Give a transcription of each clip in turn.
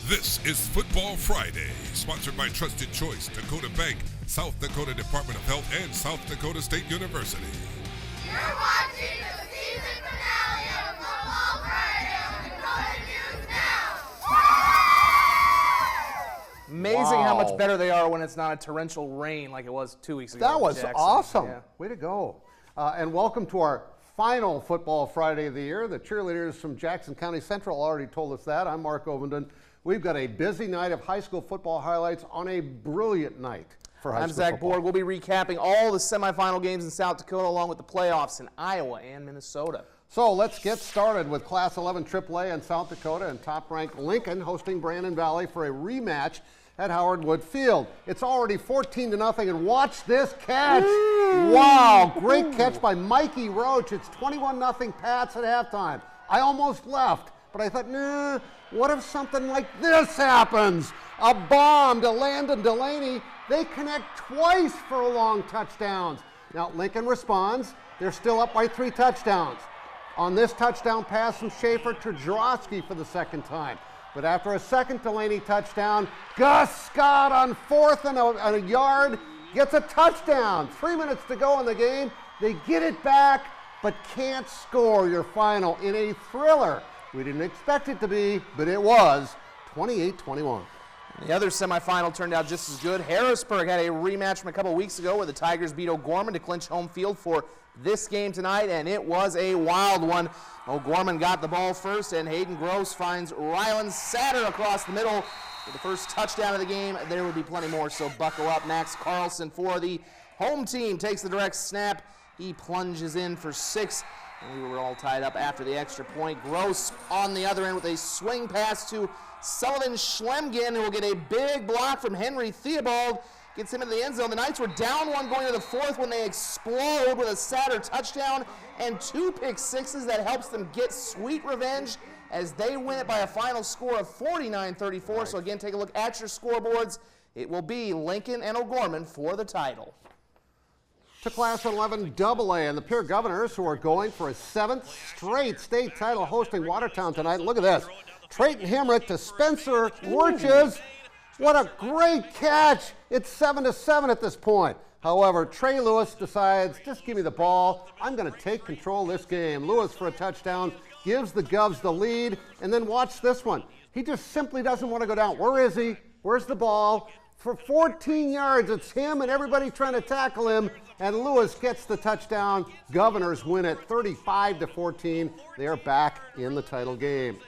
This is Football Friday, sponsored by Trusted Choice, Dakota Bank, South Dakota Department of Health, and South Dakota State University. You're watching the season finale of Football Friday on Dakota News Now. Amazing how much better they are when it's not a torrential rain like it was 2 weeks ago. That was Jackson. awesome. Yeah. Way to go. And welcome to our final Football Friday of the year. The cheerleaders from Jackson County Central already told us that. I'm Mark Ovenden. We've got a busy night of high school football highlights on a brilliant night for high school I'm Zach football. Borg. We'll be recapping all the semifinal games in South Dakota along with the playoffs in Iowa and Minnesota. So let's get started with Class 11 AAA in South Dakota and top-ranked Lincoln hosting Brandon Valley for a rematch at Howard Wood Field. It's already 14-0, and watch this catch. Wow, great catch by Mikey Roach. It's 21-0 Pats at halftime. I almost left, but I thought, nah, what if something like this happens? A bomb to Landon Delaney. They connect twice for long touchdowns. Now, Lincoln responds. They're still up by 3 touchdowns. On this touchdown pass from Schaefer to Jurowski for the second time. But after a second Delaney touchdown, Gus Scott on 4th and a yard gets a touchdown. 3 minutes to go in the game. They get it back, but can't score. Your final in a thriller. We didn't expect it to be, but it was 28-21. The other semifinal turned out just as good. Harrisburg had a rematch from a couple weeks ago where the Tigers beat O'Gorman to clinch home field for this game tonight, and it was a wild one. O'Gorman got the ball first, and Hayden Gross finds Rylan Satter across the middle for the first touchdown of the game. There would be plenty more, so buckle up. Max Carlson for the home team takes the direct snap. He plunges in for 6. And we were all tied up after the extra point. Gross on the other end with a swing pass to Sullivan Schlemgen, who will get a big block from Henry Theobald. Gets him into the end zone. The Knights were down 1 going to the 4th when they explode with a Satter touchdown and 2 pick sixes that helps them get sweet revenge as they win it by a final score of 49-34. Right. So again, take a look at your scoreboards. It will be Lincoln and O'Gorman for the title. To Class 11 AA and the Pierre Governors, who are going for a 7th straight state title hosting Watertown tonight. Look at this. Trayton Hemrick to Spencer Wirches. What a great catch. It's 7-7 at this point. However, Trey Lewis decides, just give me the ball. I'm going to take control of this game. Lewis for a touchdown, gives the Govs the lead, and then watch this one. He just simply doesn't want to go down. Where is he? Where's the ball? For 14 yards, it's him and everybody trying to tackle him, and Lewis gets the touchdown. Governors win it 35-14. They are back in the title game.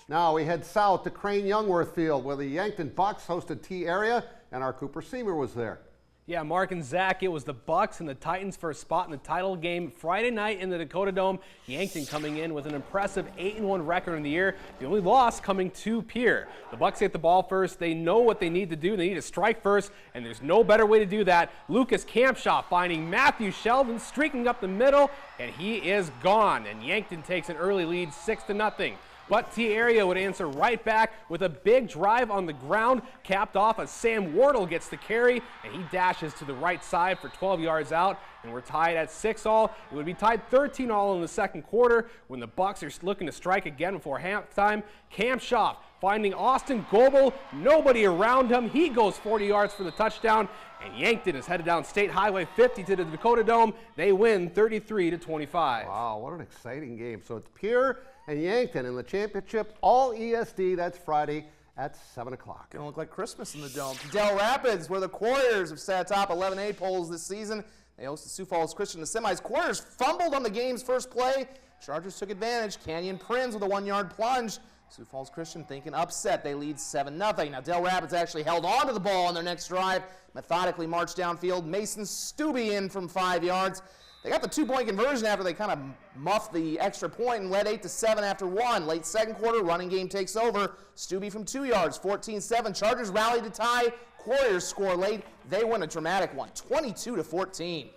Now we head south to Crane Youngworth Field, where the Yankton Bucks hosted T-Area, and our Cooper Seamer was there. Yeah, Mark and Zach, it was the Bucks and the Titans for a spot in the title game Friday night in the Dakota Dome. Yankton coming in with an impressive 8-1 record in the year. The only loss coming to Pierre. The Bucks get the ball first. They know what they need to do. They need to strike first, and there's no better way to do that. Lucas Campshaw finding Matthew Sheldon streaking up the middle, and he is gone. And Yankton takes an early lead, 6-0. But T-Area would answer right back with a big drive on the ground, capped off as Sam Wardle gets the carry, and he dashes to the right side for 12 yards out, and we're tied at 6-all. It would be tied 13-all in the second quarter when the Bucks are looking to strike again before halftime. Campshaw finding Austin Goebel, nobody around him. He goes 40 yards for the touchdown, and Yankton is headed down State Highway 50 to the Dakota Dome. They win 33-25. Wow, what an exciting game. So it's Pierre and Yankton in the championship, all ESD. That's Friday at 7 o'clock. Gonna look like Christmas in the Dome. Dell Rapids, where the Quarters have sat atop 11A polls this season. They hosted Sioux Falls Christian in the semis. Quarters fumbled on the game's first play. Chargers took advantage. Canyon Prinz with a 1-yard plunge. Sioux Falls Christian thinking upset. They lead 7-0. Now Dell Rapids actually held on to the ball on their next drive. Methodically marched downfield. Mason Stubbe in from 5 yards. They got the 2-point conversion after they kind of muffed the extra point and led 8-7 after 1. Late second quarter, running game takes over. Stubbe from 2 yards, 14-7. Chargers rally to tie. Warriors score late. They win a dramatic one, 22-14.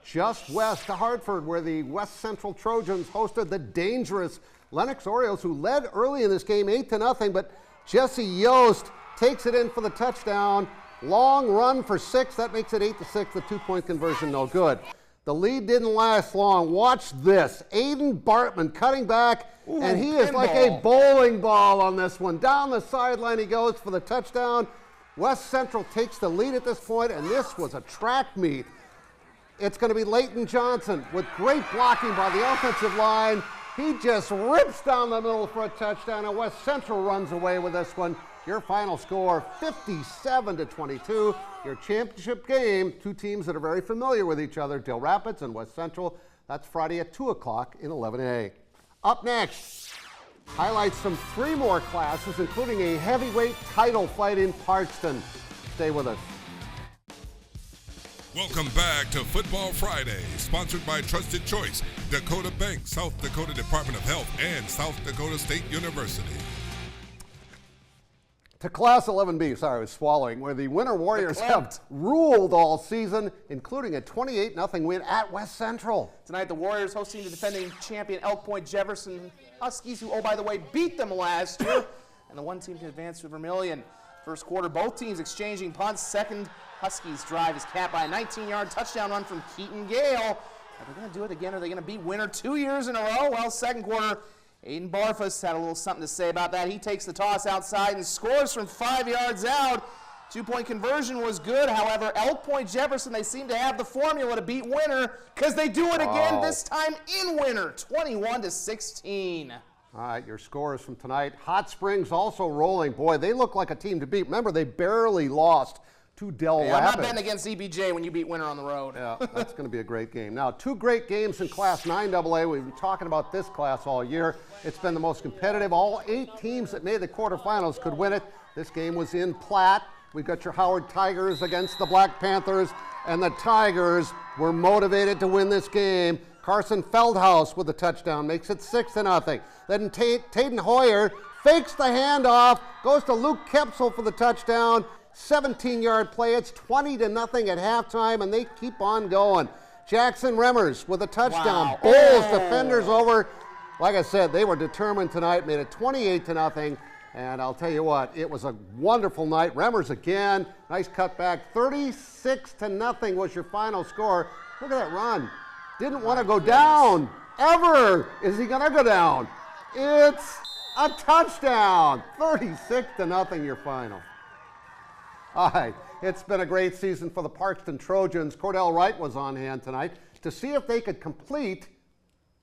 Just west to Hartford, where the West Central Trojans hosted the dangerous Lennox Orioles, who led early in this game 8-0, but Jesse Yost takes it in for the touchdown. Long run for 6. That makes it 8-6. The 2-point conversion no good. The lead didn't last long. Watch this. Aiden Bartman cutting back, and he is like a bowling ball on this one. Down the sideline he goes for the touchdown. West Central takes the lead at this point, and this was a track meet. It's going to be Leighton Johnson with great blocking by the offensive line. He just rips down the middle for a touchdown, and West Central runs away with this one. Your final score, 57-22. Your championship game, two teams that are very familiar with each other, Dell Rapids and West Central. That's Friday at 2 o'clock in 11A. Up next, highlights from 3 more classes, including a heavyweight title fight in Parkston. Stay with us. Welcome back to Football Friday, sponsored by Trusted Choice, Dakota Bank, South Dakota Department of Health, and South Dakota State University. To Class 11B, sorry, I was swallowing, where the Winter Warriors have ruled all season, including a 28-0 win at West Central. Tonight, the Warriors hosting the defending champion Elk Point-Jefferson Huskies, who, oh, by the way, beat them last year, and the one team can advance to Vermilion. First quarter, both teams exchanging punts. Second, Huskies drive is capped by a 19-yard touchdown run from Keaton Gale. Are they going to do it again? Are they going to beat Winter 2 years in a row? Well, second quarter, Aiden Barfus had a little something to say about that. He takes the toss outside and scores from 5 yards out. 2-point conversion was good. However, Elk Point-Jefferson, they seem to have the formula to beat Winter because they do it again, this time in Winter, 21-16. All right, your scores from tonight. Hot Springs also rolling. Boy, they look like a team to beat. Remember, they barely lost to Dell Rapids. I'm not betting against EBJ when you beat Winter on the road. Yeah, that's going to be a great game. Now, 2 great games in Class 9AA. We've been talking about this class all year. It's been the most competitive. All 8 teams that made the quarterfinals could win it. This game was in Platte. We've got your Howard Tigers against the Black Panthers, and the Tigers were motivated to win this game. Carson Feldhaus with a touchdown makes it 6-0. Then Tayden Hoyer fakes the handoff, goes to Luke Kepsel for the touchdown. 17-yard play. It's 20-0 at halftime, and they keep on going. Jackson Remmers with a touchdown. Bowls defenders over. Like I said, they were determined tonight, made it 28-0. And I'll tell you what, it was a wonderful night. Remmers again, nice cutback. 36-0 was your final score. Look at that run. Didn't want to go down. Ever is he going to go down. It's a touchdown. 36-0 your final. All right, it's been a great season for the Parkston Trojans. Cordell Wright was on hand tonight to see if they could complete,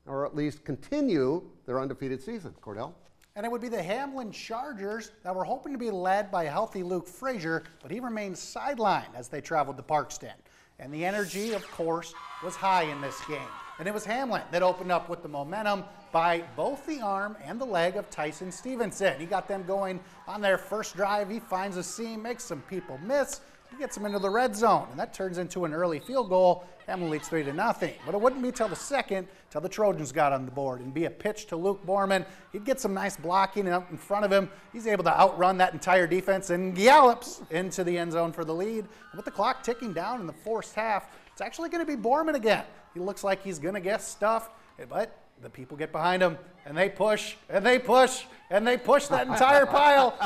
or at least continue, their undefeated season. Cordell? And it would be the Hamlin Chargers that were hoping to be led by a healthy Luke Frazier, but he remained sidelined as they traveled to Parkston. And the energy, of course, was high in this game. And it was Hamlin that opened up with the momentum by both the arm and the leg of Tyson Stevenson. He got them going on their first drive. He finds a seam, makes some people miss. He gets them into the red zone, and that turns into an early field goal. Hamlin leads 3-0. But it wouldn't be till the second till the Trojans got on the board and be a pitch to Luke Borman. He'd get some nice blocking up in front of him. He's able to outrun that entire defense and gallops into the end zone for the lead. And with the clock ticking down in the first half, it's actually going to be Borman again. He looks like he's going to get stuffed, but the people get behind him, and they push, and they push, and they push that entire pile.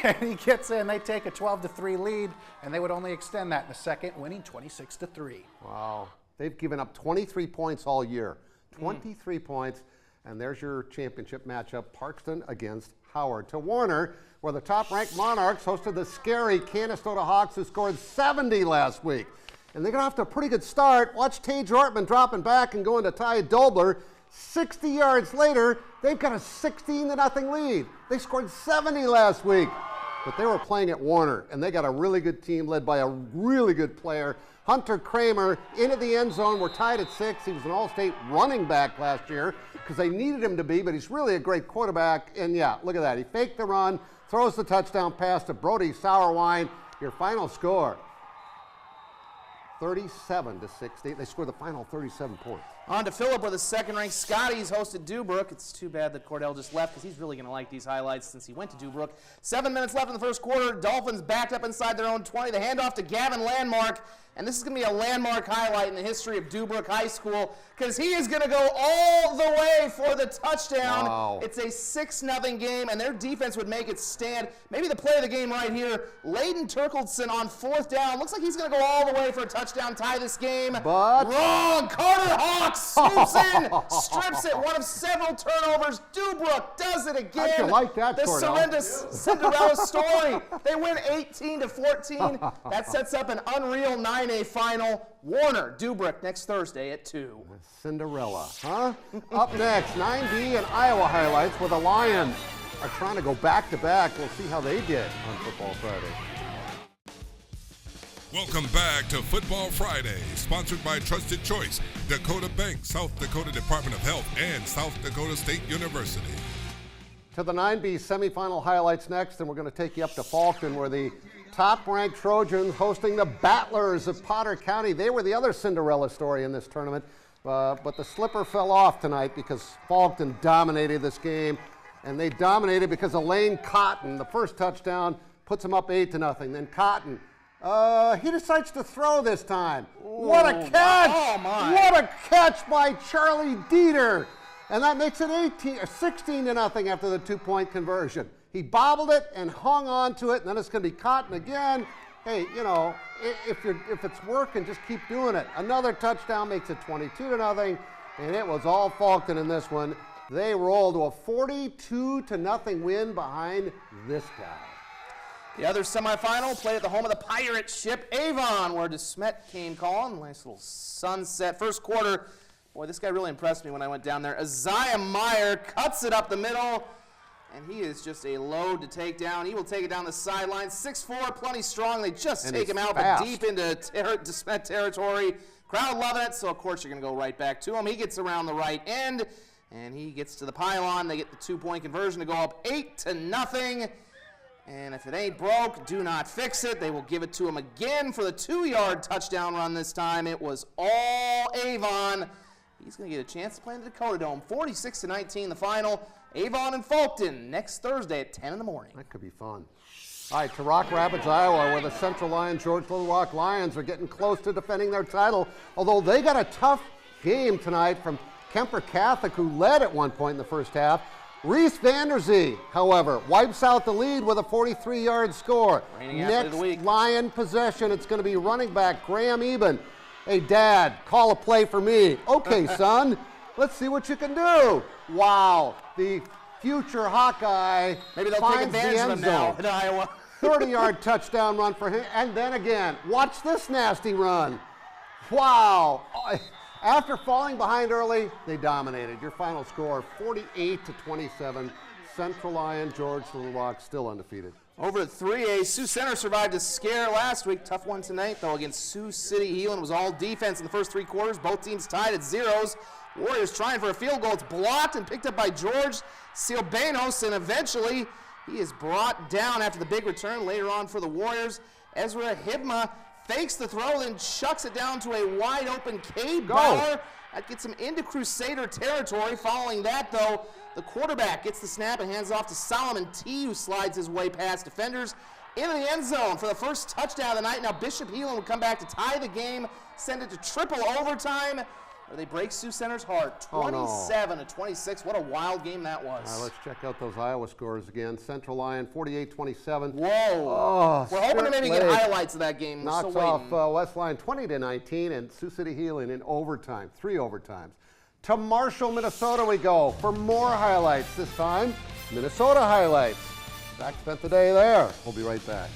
And he gets in. They take a 12-3 lead, and they would only extend that in the second, winning 26-3. Wow. They've given up 23 points all year. 23 points, and there's your championship matchup, Parkston against Howard. To Warner, where the top-ranked Monarchs hosted the scary Canistota Hawks, who scored 70 last week. And they're going to have to a pretty good start. Watch Tage Ortman dropping back and going to Ty Dobler. 60 yards later, they've got a 16-0 lead. They scored 70 last week. But they were playing at Warner, and they got a really good team led by a really good player. Hunter Kramer into the end zone. We're tied at 6. He was an all-state running back last year because they needed him to be, but he's really a great quarterback. And yeah, look at that. He faked the run, throws the touchdown pass to Brody Sauerwein. Your final score, 37-16. They scored the final 37 points. On to Philip with his second-ranked Scotties hosted Deubrook. It's too bad that Cordell just left because he's really going to like these highlights since he went to Deubrook. 7 minutes left in the first quarter. Dolphins backed up inside their own 20. The handoff to Gavin Landmark. And this is going to be a landmark highlight in the history of Deubrook High School because he is going to go all the way for the touchdown. Wow. It's a 6-0 game, and their defense would make it stand. Maybe the play of the game right here, Layden Turkleson on 4th down. Looks like he's going to go all the way for a touchdown, tie this game. But wrong. Carter Hawks swoops in, strips it. One of several turnovers. Deubrook does it again. How'd you like that, The Cordell? Cinderella story. They win 18-14. That sets up an unreal 9A final. Warner, Deubrook next Thursday at 2. Cinderella, huh? Up next, 9B and Iowa highlights where the Lions are trying to go back-to-back. We'll see how they did on Football Friday. Welcome back to Football Friday, sponsored by Trusted Choice, Dakota Bank, South Dakota Department of Health, and South Dakota State University. To the 9B semifinal highlights next, and we're going to take you up to Faulkton where the top-ranked Trojans hosting the Battlers of Potter County. They were the other Cinderella story in this tournament, but the slipper fell off tonight because Faulkton dominated this game, and they dominated because of Lane Cotton. The first touchdown puts them up 8-0. Then Cotton, he decides to throw this time. What a catch! Oh my. What a catch by Charlie Dieter! And that makes it 16-0 after the 2-point conversion. He bobbled it and hung on to it, and then it's going to be Cotton again. Hey, you know, if it's working, just keep doing it. Another touchdown makes it 22-0, and it was all Faulkton in this one. They rolled to a 42-0 win behind this guy. The other semifinal played at the home of the pirate ship, Avon, where Smet came calling. Nice little sunset. First quarter, boy, this guy really impressed me when I went down there. Isaiah Meyer cuts it up the middle, and he is just a load to take down. He will take it down the sideline. 6'4", plenty strong. They just take him out, but deep into Smet territory. Crowd loving it, so of course you're going to go right back to him. He gets around the right end, and he gets to the pylon. They get the 2-point conversion to go up 8-0. And if it ain't broke, do not fix it. They will give it to him again for the 2-yard touchdown run this time. It was all Avon. He's going to get a chance to play in the Dakota Dome. 46-19 the final. Avon and Faulkton next Thursday at 10 in the morning. That could be fun. All right, to Rock Rapids, Iowa, where the Central Lyon George Little Rock Lions are getting close to defending their title, although they got a tough game tonight from Kemper Catholic, who led at one point in the first half. Reese Vanderzee, however, wipes out the lead with a 43-yard score. Next Lion possession, it's going to be running back Graham Eben. Hey, Dad, call a play for me. Okay, son, let's see what you can do. Wow, the future Hawkeye Maybe they'll finds take the advantage end of him now zone. in Iowa. 30-yard touchdown run for him, and then again, watch this nasty run. Wow. After falling behind early, they dominated. Your final score, 48-27. Central Lyon George Little Rock still undefeated. Over at 3A, Sioux Center survived a scare last week. Tough one tonight, though, against Sioux City. Heelan was all defense in the first 3 quarters. Both teams tied at zeros. Warriors trying for a field goal. It's blocked and picked up by George Silbanos, and eventually he is brought down after the big return later on for the Warriors. Ezra Hibma fakes the throw, then chucks it down to a wide-open Cade Bauer. That gets him into Crusader territory. Following that, though, the quarterback gets the snap and hands it off to Solomon T., who slides his way past defenders into the end zone for the first touchdown of the night. Now Bishop Heelan would come back to tie the game, send it to triple overtime, where they break Sioux Center's heart, 27-26. What a wild game that was. All right, let's check out those Iowa scores again. Central Lyon, 48-27. Whoa. Oh, we're hoping to maybe get highlights of that game. Knocks off West Lyon 20-19, and Sioux City Heelan in overtime, 3 overtimes. To Marshall, Minnesota we go for more highlights. This time, Minnesota highlights. Zach spent the day there. We'll be right back.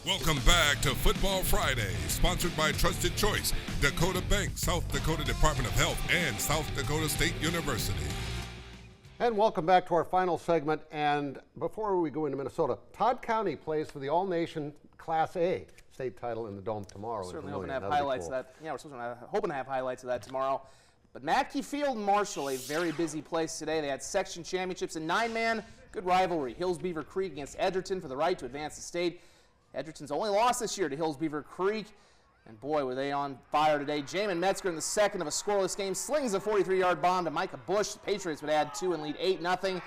Welcome back to Football Friday, sponsored by Trusted Choice, Dakota Bank, South Dakota Department of Health, and South Dakota State University. And welcome back to our final segment. And before we go into Minnesota, Todd County plays for the All-Nation Class A state title in the Dome tomorrow. Certainly hoping to have highlights of that. Yeah, we're hoping to have highlights of that tomorrow. But Matkey Field Marshall, a very busy place today. They had section championships in 9-man. Good rivalry. Hills Beaver Creek against Edgerton for the right to advance the state. Edgerton's only loss this year to Hills Beaver Creek. And boy, were they on fire today. Jamin Metzger in the second of a scoreless game slings a 43-yard bomb to Micah Bush. The Patriots would add 2 and lead 8-0.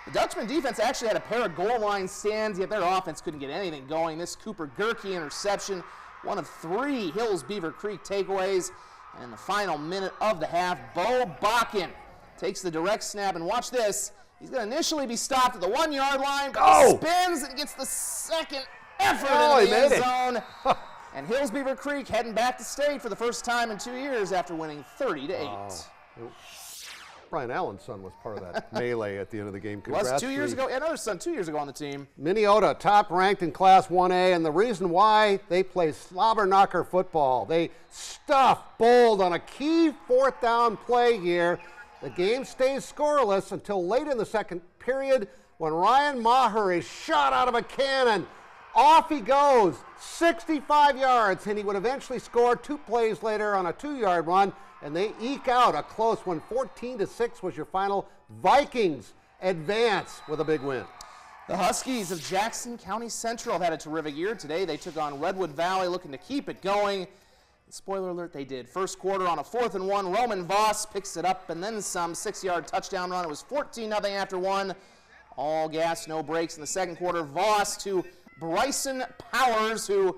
The Dutchman defense actually had a pair of goal line stands, yet their offense couldn't get anything going. This Cooper Gerke interception, one of 3 Hills Beaver Creek takeaways. And in the final minute of the half, Bo Bakken takes the direct snap, and watch this. He's going to initially be stopped at the 1-yard line, but he spins and gets the second effort in the end zone. And Hills Beaver Creek heading back to state for the first time in 2 years after winning 30-8. Wow. Brian Allen's son was part of that melee at the end of the game. Congrats. Was 2 years ago. Another son 2 years ago on the team. Minneota, top ranked in Class 1A, and the reason why they play slobber knocker football. They stuff Bold on a key 4th down play here. The game stays scoreless until late in the second period when Ryan Maher is shot out of a cannon. Off he goes, 65 yards, and he would eventually score 2 plays later on a 2-yard run, and they eke out a close one. 14-6 was your final. Vikings advance with a big win. The Huskies of Jackson County Central have had a terrific year. Today they took on Redwood Valley, looking to keep it going. Spoiler alert, they did. First quarter on a 4th and 1, Roman Voss picks it up and then some. 6-yard touchdown run. It was 14-0 after 1. All gas, no brakes in the second quarter. Voss to Bryson Powers, who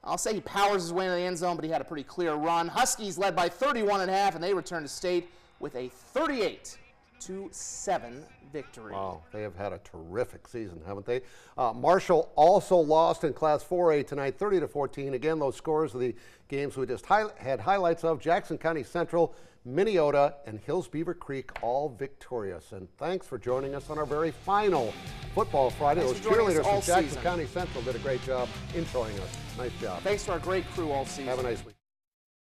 I'll say he powers his way into the end zone, but he had a pretty clear run. Huskies led by 31 at half, and they return to state with a 38-7 victory. Wow, they have had a terrific season, haven't they? Marshall also lost in Class 4A tonight, 30-14. Again, those scores of the games we just had highlights of. Jackson County Central, Minneota, and Hills Beaver Creek all victorious. And thanks for joining us on our very final Football Friday. Those cheerleaders from Jackson County Central did a great job introing us. Nice job. Thanks to our great crew all season. Have a nice week.